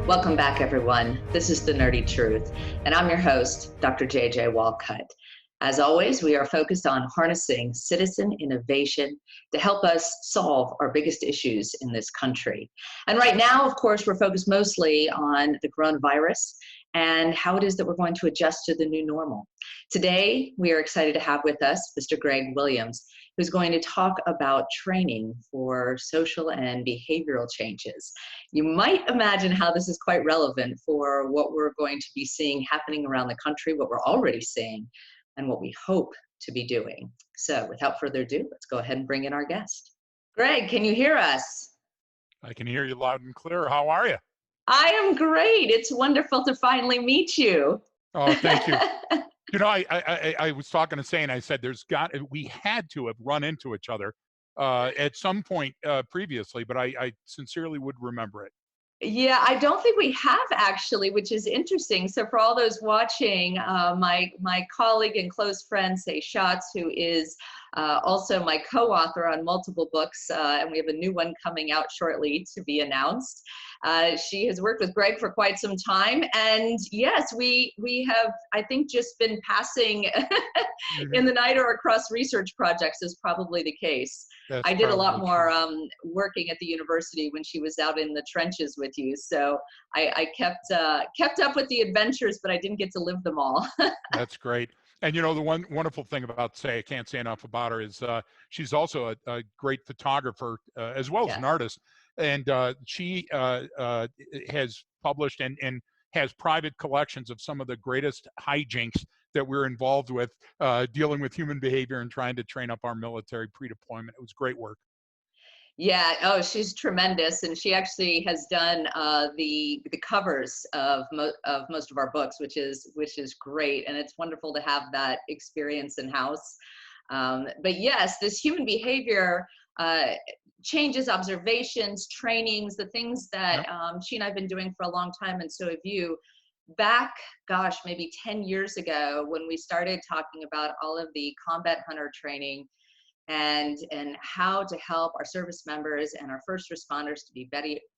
Welcome back, everyone. This is The Nerdy Truth, and I'm your host, Dr. JJ Walcott. As always, we are focused on harnessing citizen innovation to help us solve our biggest issues in this country. And right now, of course, we're focused mostly on the coronavirus and how it is that we're going to adjust to the new normal. Today, we are excited to have with us Mr. Greg Williams, who's going to talk about training for social and behavioral changes. You might imagine how this is quite relevant for what we're going to be seeing happening around the country, what we're already seeing, and what we hope to be doing. So without further ado, let's go ahead and bring in our guest. Greg, can you hear us? I can hear you loud and clear. How are you? I am great. It's wonderful to finally meet you. Oh, thank you. You know, I was talking to Say, and I said we had to have run into each other at some point previously, but I sincerely would remember it. Yeah, I don't think we have actually, which is interesting. So for all those watching, my colleague and close friend, Say Schatz, who is also my co-author on multiple books, and we have a new one coming out shortly to be announced. She has worked with Greg for quite some time, and yes, we have, I think, just been passing in the night or across research projects is probably the case. That's I did a lot probably more true. working at the university when she was out in the trenches with you, so I kept up with the adventures, but I didn't get to live them all. That's great. And you know, the one wonderful thing about Say, I can't say enough about her, is she's also a great photographer as well as an Yes. artist. And she has published and has private collections of some of the greatest hijinks that we're involved with, dealing with human behavior and trying to train up our military pre-deployment. It was great work. Yeah, oh, she's tremendous, and she actually has done the covers of most of our books, which is great, and it's wonderful to have that experience in house. But yes, this human behavior changes, observations, trainings, the things that Yep. she and I've been doing for a long time, and so have you. Back, gosh, maybe 10 years ago, when we started talking about all of the combat hunter training and how to help our service members and our first responders to be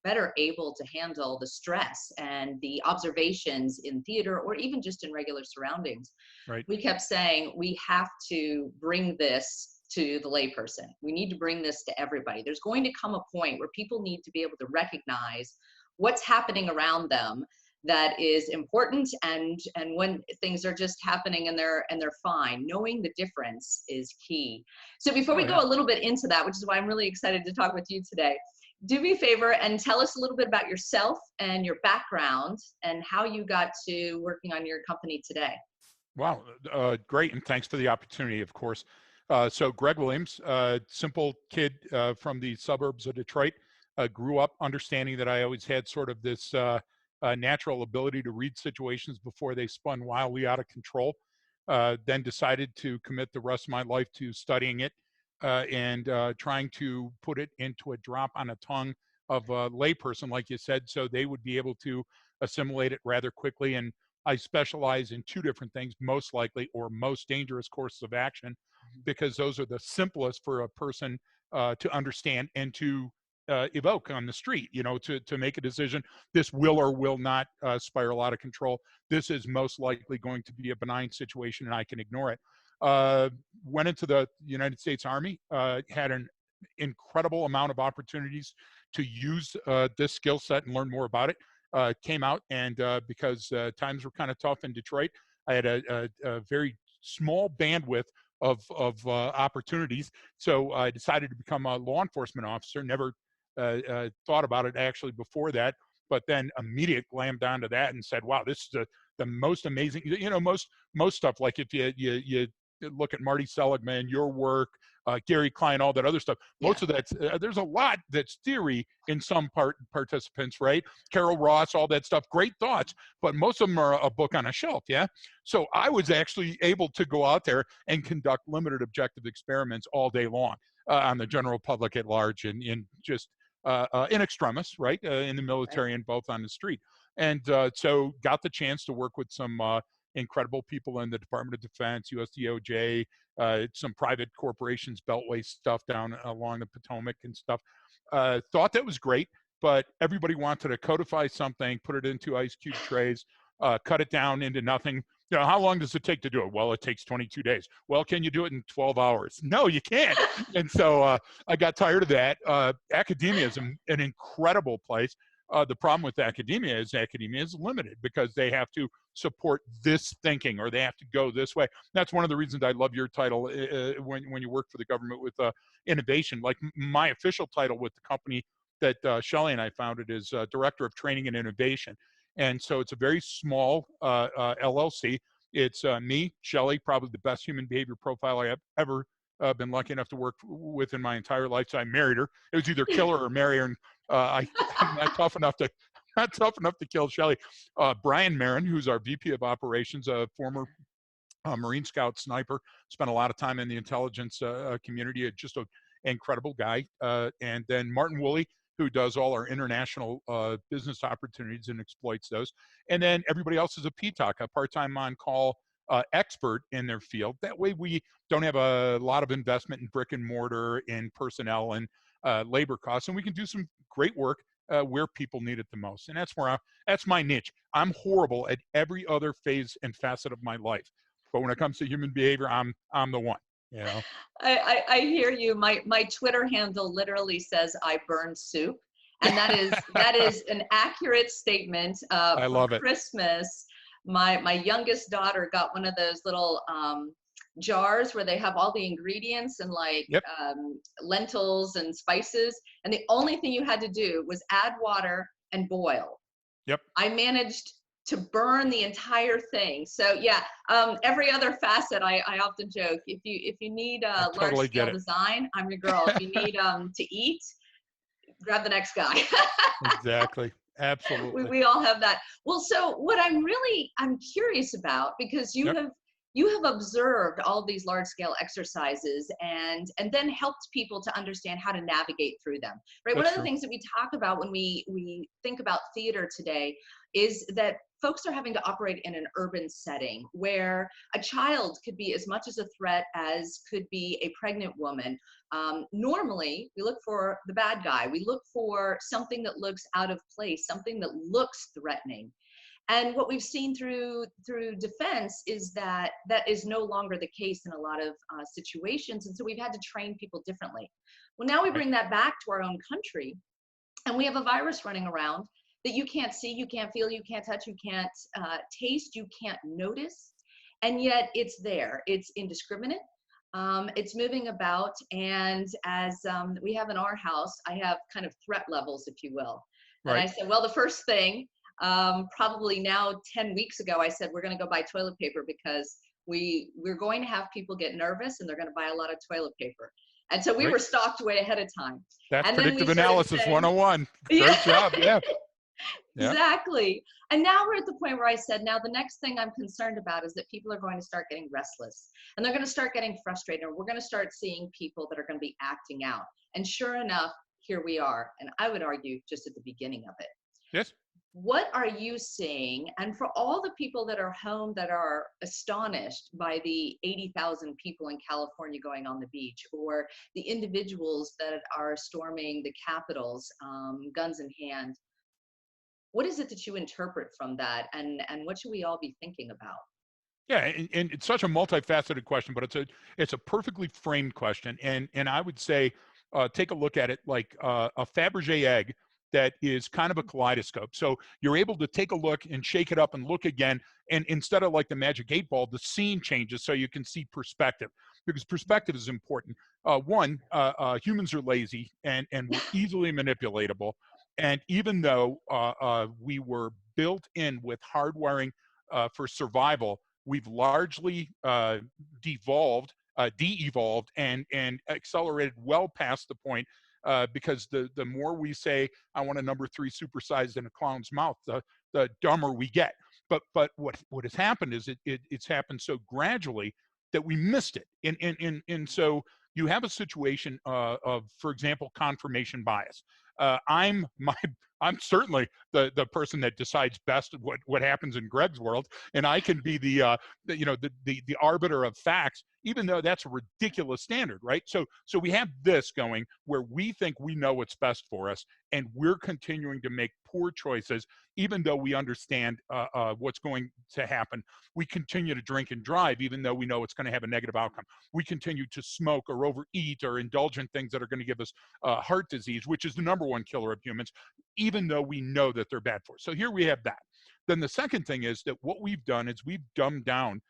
better able to handle the stress and the observations in theater or even just in regular surroundings. Right. We kept saying we have to bring this to the layperson. We need to bring this to everybody. There's going to come a point where people need to be able to recognize what's happening around them that is important, and when things are just happening and they're fine, knowing the difference is key. So before Oh we go yeah. a little bit into that, which is why I'm really excited to talk with you today, do me a favor and tell us a little bit about yourself and your background and how you got to working on your company today. Wow, great, and thanks for the opportunity, of course. So Greg Williams, simple kid from the suburbs of Detroit, grew up understanding that I always had sort of this natural ability to read situations before they spun wildly out of control. Then decided to commit the rest of my life to studying it and trying to put it into a drop on a tongue of a layperson, like you said, so they would be able to assimilate it rather quickly. And I specialize in two different things: most likely or most dangerous courses of action, because those are the simplest for a person to understand and to evoke on the street, you know, to make a decision. This will or will not spiral out of control. This is most likely going to be a benign situation and I can ignore it. Went into the United States Army, had an incredible amount of opportunities to use this skill set and learn more about it. Came out, and because times were kind of tough in Detroit, I had a very small bandwidth of opportunities. So I decided to become a law enforcement officer. Never thought about it actually before that, but then immediately glammed onto that and said, "Wow, this is the most amazing." You know, most stuff, like if you look at Marty Seligman, your work, Gary Klein, all that other stuff. Yeah. Most of that, there's a lot that's theory in some participants, right? Carol Ross, all that stuff, great thoughts, but most of them are a book on a shelf, yeah? So I was actually able to go out there and conduct limited objective experiments all day long on the general public at large, and in just in extremis, right? In the Right. military and both on the street. And so got the chance to work with some incredible people in the Department of Defense, US DOJ, some private corporations, Beltway stuff down along the Potomac and stuff. Thought that was great. but everybody wanted to codify something, put it into ice cube trays, cut it down into nothing. You know, how long does it take to do it? Well, it takes 22 days. Well, can you do it in 12 hours? No, you can't. And so I got tired of that. Academia is an incredible place. The problem with academia is limited because they have to support this thinking, or they have to go this way. That's one of the reasons I love your title when you work for the government with innovation. Like my official title with the company that Shelley and I founded is Director of Training and Innovation. And so it's a very small LLC. It's me, Shelley, probably the best human behavior profile I have ever been lucky enough to work with in my entire life. So I married her. It was either kill her or marry her. And I'm not tough enough to kill Shelley. Brian Marin, who's our VP of Operations, a former Marine Scout sniper, spent a lot of time in the intelligence community. Just an incredible guy. And then Martin Woolley, who does all our international business opportunities and exploits those. And then everybody else is a PTOC, a part-time on-call expert in their field. That way we don't have a lot of investment in brick and mortar, in personnel and labor costs, and we can do some great work where people need it the most. And that's my niche. I'm horrible at every other phase and facet of my life, but when it comes to human behavior, I'm the one. You know? I hear you. My Twitter handle literally says I burn soup. And that is an accurate statement. I love it. Christmas, my youngest daughter got one of those little jars where they have all the ingredients and like Yep. Lentils and spices. And the only thing you had to do was add water and boil. Yep. I managed to burn the entire thing. So yeah, every other facet, I often joke, if you need a totally large scale design, I'm your girl. If you need to eat, grab the next guy. Exactly. Absolutely. We all have that. Well, so what I'm curious about, because you have observed all these large scale exercises and then helped people to understand how to navigate through them, right? One of the things that we talk about when we think about theater today is that folks are having to operate in an urban setting where a child could be as much as a threat as could be a pregnant woman. Normally, we look for the bad guy. We look for something that looks out of place, something that looks threatening. And what we've seen through defense is that is no longer the case in a lot of situations. And so we've had to train people differently. Well, now we bring that back to our own country, and we have a virus running around that you can't see, you can't feel, you can't touch, you can't taste, you can't notice. And yet it's there. It's indiscriminate. It's moving about. And as we have in our house, I have kind of threat levels, if you will. And I said, well, the first thing, probably now 10 weeks ago, I said, we're going to go buy toilet paper because we're going to have people get nervous and they're going to buy a lot of toilet paper. And so we were stocked way ahead of time. That's and predictive analysis 101. Great job. Yeah. Exactly. And now we're at the point where I said, now the next thing I'm concerned about is that people are going to start getting restless and they're going to start getting frustrated. And we're going to start seeing people that are going to be acting out. And sure enough, here we are. And I would argue just at the beginning of it. Yes. What are you seeing? And for all the people that are home that are astonished by the 80,000 people in California going on the beach, or the individuals that are storming the capitals, guns in hand, what is it that you interpret from that, and what should we all be thinking about? Yeah, and it's such a multifaceted question, but it's a perfectly framed question, and I would say take a look at it like a Fabergé egg that is kind of a kaleidoscope. So you're able to take a look and shake it up and look again, and instead of like the magic 8-ball, the scene changes so you can see perspective, because perspective is important. Humans are lazy and we're easily manipulatable. And even though we were built in with hardwiring for survival, we've largely de-evolved and accelerated well past the point because the more we say, I want a number 3 supersized in a clown's mouth, the dumber we get. But what has happened is it's happened so gradually that we missed it. And so you have a situation of, for example, confirmation bias. I'm certainly the person that decides best what happens in Greg's world, and I can be the arbiter of facts, even though that's a ridiculous standard, right? So we have this going where we think we know what's best for us, and we're continuing to make poor choices, even though we understand what's going to happen. We continue to drink and drive, even though we know it's going to have a negative outcome. We continue to smoke or overeat or indulge in things that are going to give us heart disease, which is the number one killer of humans, even though we know that they're bad for us. So here we have that. Then the second thing is that what we've done is we've dumbed down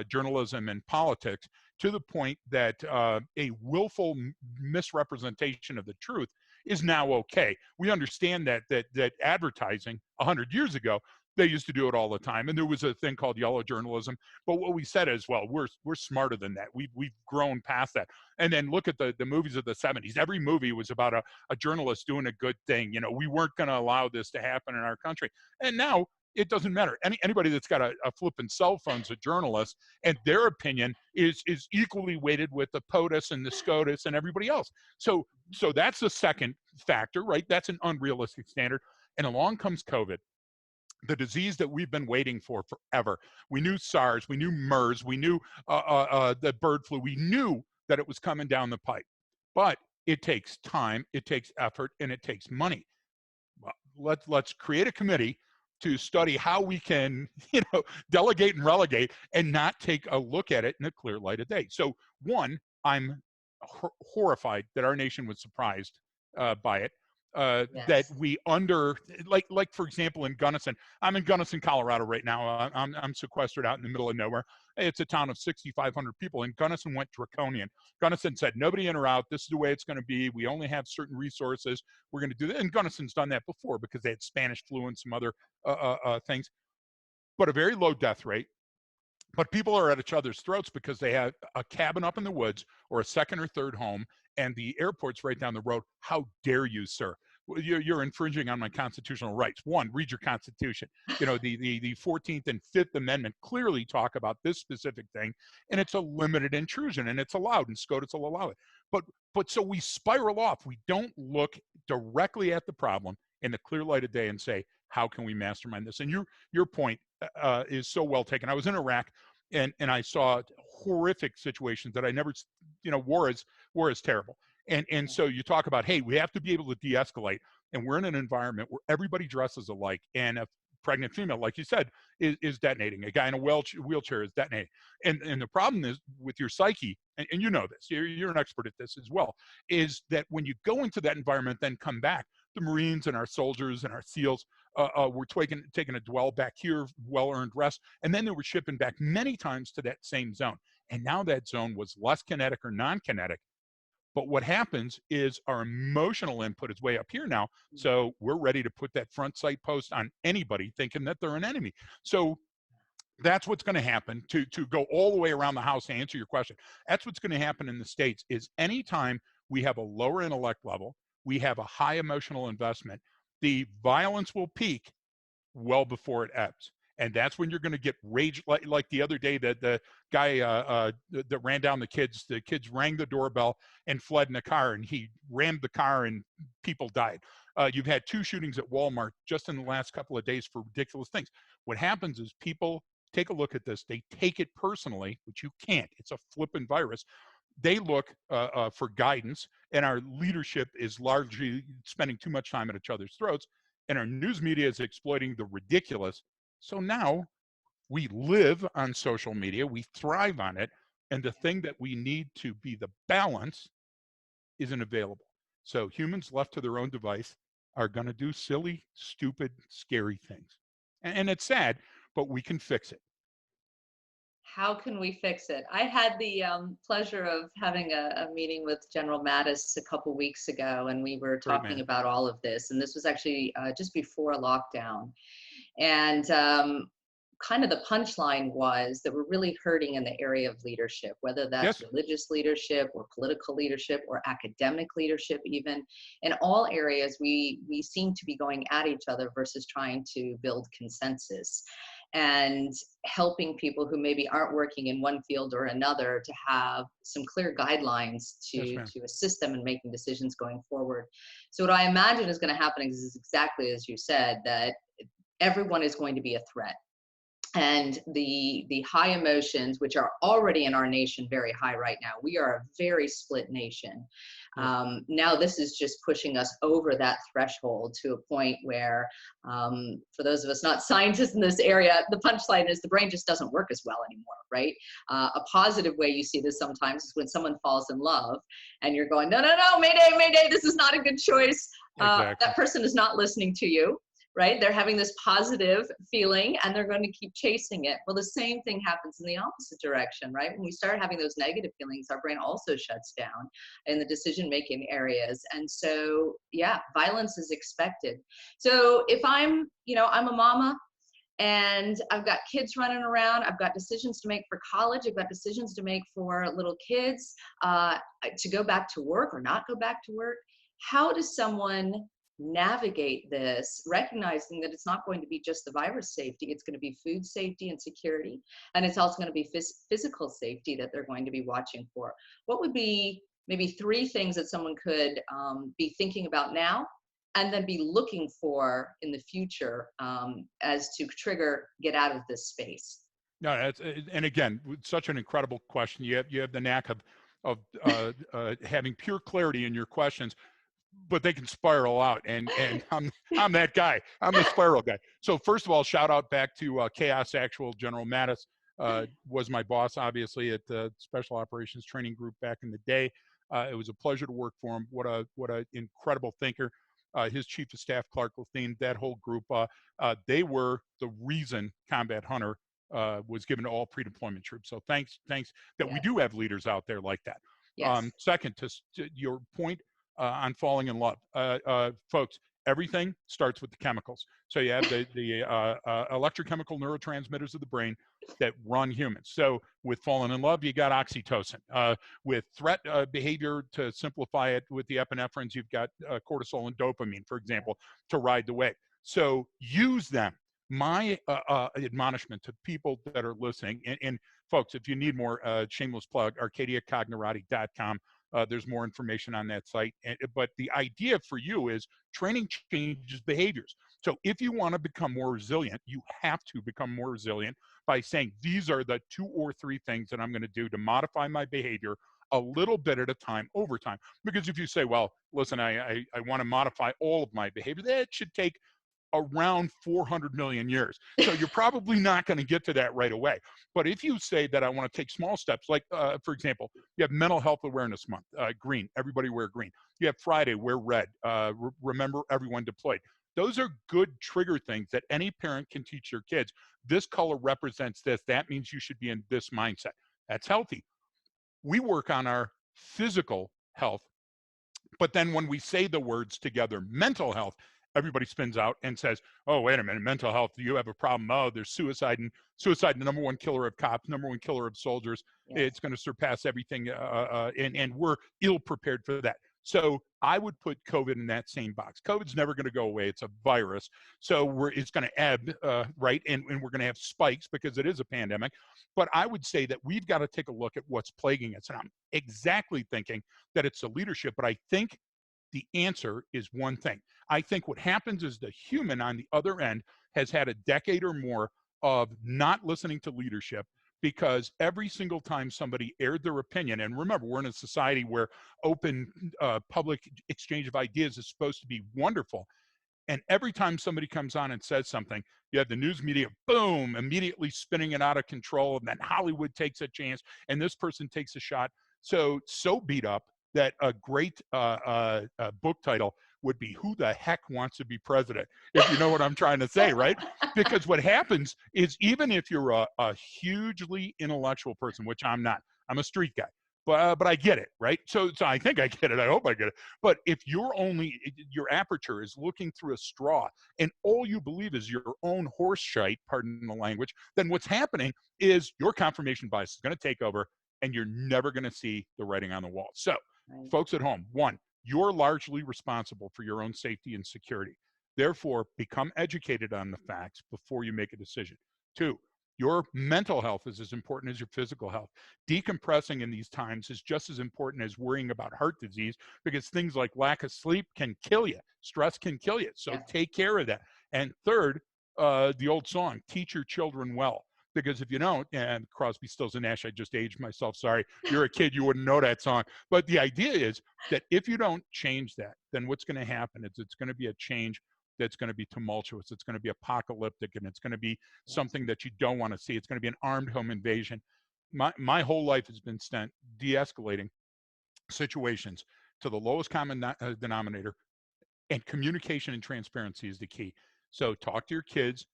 journalism and politics to the point that a willful misrepresentation of the truth is now okay. We understand that advertising 100 years ago, they used to do it all the time, and there was a thing called yellow journalism. But what we said is, well, we're smarter than that. We've grown past that. And then look at the movies of the 70s. Every movie was about a journalist doing a good thing. We weren't going to allow this to happen in our country. And now it doesn't matter. Anybody that's got a flipping cell phone's a journalist, and their opinion is equally weighted with the POTUS and the SCOTUS and everybody else. So that's the second factor, right? That's an unrealistic standard. And along comes COVID, the disease that we've been waiting for forever. We knew SARS, we knew MERS, we knew the bird flu, we knew that it was coming down the pipe. But it takes time, it takes effort, and it takes money. Well, let's create a committee to study how we can, delegate and relegate and not take a look at it in a clear light of day. So one, I'm horrified that our nation was surprised by it. That Yes. we like for example in Gunnison. I'm in Gunnison, Colorado right now. I'm sequestered out in the middle of nowhere. It's a town of 6,500 people, and Gunnison went draconian. Gunnison said nobody in or out. This is the way it's going to be. We only have certain resources. We're going to do that. And Gunnison's done that before because they had Spanish flu and some other things, but a very low death rate. But people are at each other's throats because they have a cabin up in the woods or a second or third home, and the airport's right down the road. How dare you, sir? You're infringing on my constitutional rights. One, read your Constitution. The 14th and 5th Amendment clearly talk about this specific thing, and it's a limited intrusion, and it's allowed, and SCOTUS will allow it. But so we spiral off. We don't look directly at the problem in the clear light of day and say, how can we mastermind this? And your point is so well taken. I was in Iraq, and I saw horrific situations that I never, war is terrible. And so you talk about, hey, we have to be able to de-escalate, and we're in an environment where everybody dresses alike, and a pregnant female, like you said, is detonating. A guy in a wheelchair is detonating. And the problem is with your psyche, and you know this, you're an expert at this as well, is that when you go into that environment, then come back, the Marines and our soldiers and our SEALs were taking a dwell back here, well-earned rest, and then they were shipping back many times to that same zone. And now that zone was less kinetic or non-kinetic. But what happens is our emotional input is way up here now. So we're ready to put that front sight post on anybody thinking that they're an enemy. So that's what's going to happen to go all the way around the house to answer your question. That's what's going to happen in the States is anytime we have a lower intellect level, we have a high emotional investment, the violence will peak well before it ebbs. And that's when you're going to get rage, like the other day that the guy that ran down the kids rang the doorbell and fled in a car, and he rammed the car and people died. You've had 2 shootings at Walmart just in the last couple of days for ridiculous things. What happens is people take a look at this, they take it personally, which you can't. It's a flippin' virus. They look for guidance, and our leadership is largely spending too much time at each other's throats, and our news media is exploiting the ridiculous. So now we live on social media, we thrive on it, and the thing that we need to be the balance isn't available. So humans left to their own device are going to do silly, stupid, scary things. And it's sad, but we can fix it. How can we fix it? I had the pleasure of having a meeting with General Mattis a couple weeks ago, and we were Great talking man. about all of this. And this was actually just before lockdown. And kind of the punchline was that we're really hurting in the area of leadership, whether that's Yes. religious leadership or political leadership or academic leadership. Even in all areas, we seem to be going at each other versus trying to build consensus. and helping people who maybe aren't working in one field or another to have some clear guidelines Yes, to ma'am. assist them in making decisions going forward. So what I imagine is going to happen is exactly as you said, that everyone is going to be a threat, and the high emotions, which are already in our nation very high right now. We are a very split nation. Yes. Now this is just pushing us over that threshold to a point where, for those of us not scientists in this area, the punchline is the brain just doesn't work as well anymore, right? A positive way you see this sometimes is when someone falls in love and you're going, no, no, no, mayday, mayday, this is not a good choice. Exactly. That person is not listening to you, right? They're having this positive feeling and they're going to keep chasing it. Well, the same thing happens in the opposite direction, right? When we start having those negative feelings, our brain also shuts down in the decision-making areas. And so, yeah, violence is expected. So if I'm a mama and I've got kids running around, I've got decisions to make for college, I've got decisions to make for little kids, to go back to work or not go back to work. How does someone navigate this, recognizing that it's not going to be just the virus safety, it's going to be food safety and security, and it's also going to be physical safety that they're going to be watching for? What would be maybe 3 things that someone could be thinking about now and then be looking for in the future, as to trigger get out of this space? No, and again, such an incredible question. You have the knack of having pure clarity in your questions, but they can spiral out, and I'm that guy. I'm the spiral guy. So first of all, shout out back to Chaos Actual. General Mattis was my boss, obviously, at the Special Operations Training Group back in the day. It was a pleasure to work for him. What a incredible thinker. His chief of staff, Clark Lethine, that whole group, they were the reason Combat Hunter was given to all pre-deployment troops. So thanks that we Yes. do have leaders out there like that. Yes. Second, to your point on falling in love, folks, everything starts with the chemicals. So you have the electrochemical neurotransmitters of the brain that run humans. So with falling in love, you got oxytocin. With threat behavior, to simplify it, with the epinephrines, you've got cortisol and dopamine, for example, to ride the wave. So use them. My admonishment to people that are listening, and folks, if you need more, shameless plug, arcadiacognerati.com. There's more information on that site. But the idea for you is training changes behaviors. So if you want to become more resilient, you have to become more resilient by saying, these are the 2 or 3 things that I'm going to do to modify my behavior a little bit at a time over time. Because if you say, well, listen, I want to modify all of my behavior, that should take around 400 million years. So you're probably not going to get to that right away. But if you say that I want to take small steps, like, for example, you have Mental Health Awareness Month, green, everybody wear green. You have Friday, wear red, remember everyone deployed. Those are good trigger things that any parent can teach their kids. This color represents this. That means you should be in this mindset. That's healthy. We work on our physical health, but then when we say the words together, mental health, everybody spins out and says, oh, wait a minute, mental health, you have a problem. Oh, there's suicide, and suicide, the number 1 killer of cops, number 1 killer of soldiers. Yes. It's going to surpass everything, and we're ill prepared for that. So I would put COVID in that same box. COVID's never going to go away. It's a virus. So it's going to ebb, right? And we're going to have spikes because it is a pandemic. But I would say that we've got to take a look at what's plaguing us. And I'm exactly thinking that it's the leadership, but I think the answer is one thing. I think what happens is the human on the other end has had a decade or more of not listening to leadership, because every single time somebody aired their opinion, and remember, we're in a society where open public exchange of ideas is supposed to be wonderful. And every time somebody comes on and says something, you have the news media, boom, immediately spinning it out of control. And then Hollywood takes a chance and this person takes a shot. So beat up that a great book title would be, Who the Heck Wants to Be President? If you know what I'm trying to say, right? Because what happens is, even if you're a hugely intellectual person, which I'm not, I'm a street guy, but I get it, right? So I think I get it. I hope I get it. But if your aperture is looking through a straw and all you believe is your own horse shite, pardon the language, then what's happening is your confirmation bias is going to take over and you're never going to see the writing on the wall. So, Right. folks at home, 1, you're largely responsible for your own safety and security. Therefore, become educated on the facts before you make a decision. Two, your mental health is as important as your physical health. Decompressing in these times is just as important as worrying about heart disease, because things like lack of sleep can kill you. Stress can kill you. So Yeah. take care of that. And third, the old song, teach your children well. Because if you don't, and Crosby, Stills, and Nash, I just aged myself, sorry. You're a kid, you wouldn't know that song. But the idea is that if you don't change that, then what's going to happen is it's going to be a change that's going to be tumultuous. It's going to be apocalyptic, and it's going to be something that you don't want to see. It's going to be an armed home invasion. My whole life has been spent de-escalating situations to the lowest common denominator, and communication and transparency is the key. So talk to your kids.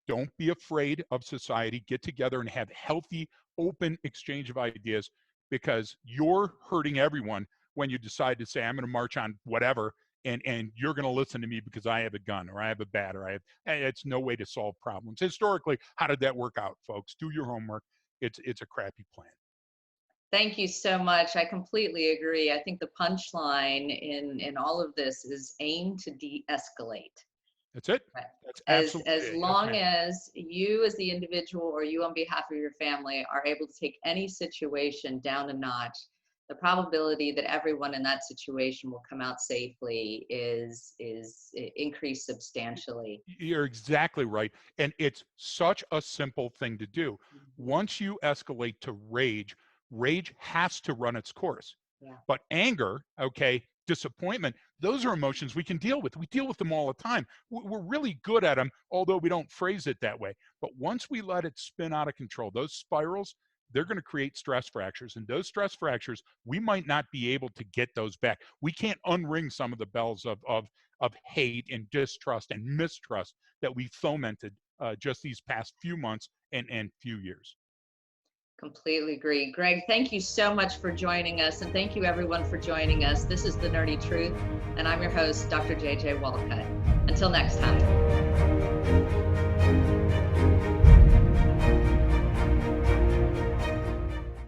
Don't be afraid of society. Get together and have healthy, open exchange of ideas, because you're hurting everyone when you decide to say, I'm going to march on whatever, and you're going to listen to me because I have a gun or I have a bat or I have. It's no way to solve problems. Historically, how did that work out, folks? Do your homework. It's a crappy plan. Thank you so much. I completely agree. I think the punchline in all of this is aim to de-escalate. That's it. Right. That's As absolutely it. long as you as the individual or you on behalf of your family are able to take any situation down a notch, the probability that everyone in that situation will come out safely is increased substantially. You're exactly right. And it's such a simple thing to do. Once you escalate to rage, rage has to run its course. Yeah. But anger, okay, disappointment, those are emotions we can deal with. We deal with them all the time. We're really good at them, although we don't phrase it that way. But once we let it spin out of control, those spirals, they're going to create stress fractures. And those stress fractures, we might not be able to get those back. We can't unring some of the bells of hate and distrust and mistrust that we fomented just these past few months and few years. Completely agree. Greg, thank you so much for joining us, and thank you everyone for joining us. This is The Nerdy Truth, and I'm your host, Dr. JJ Walcott. Until next time.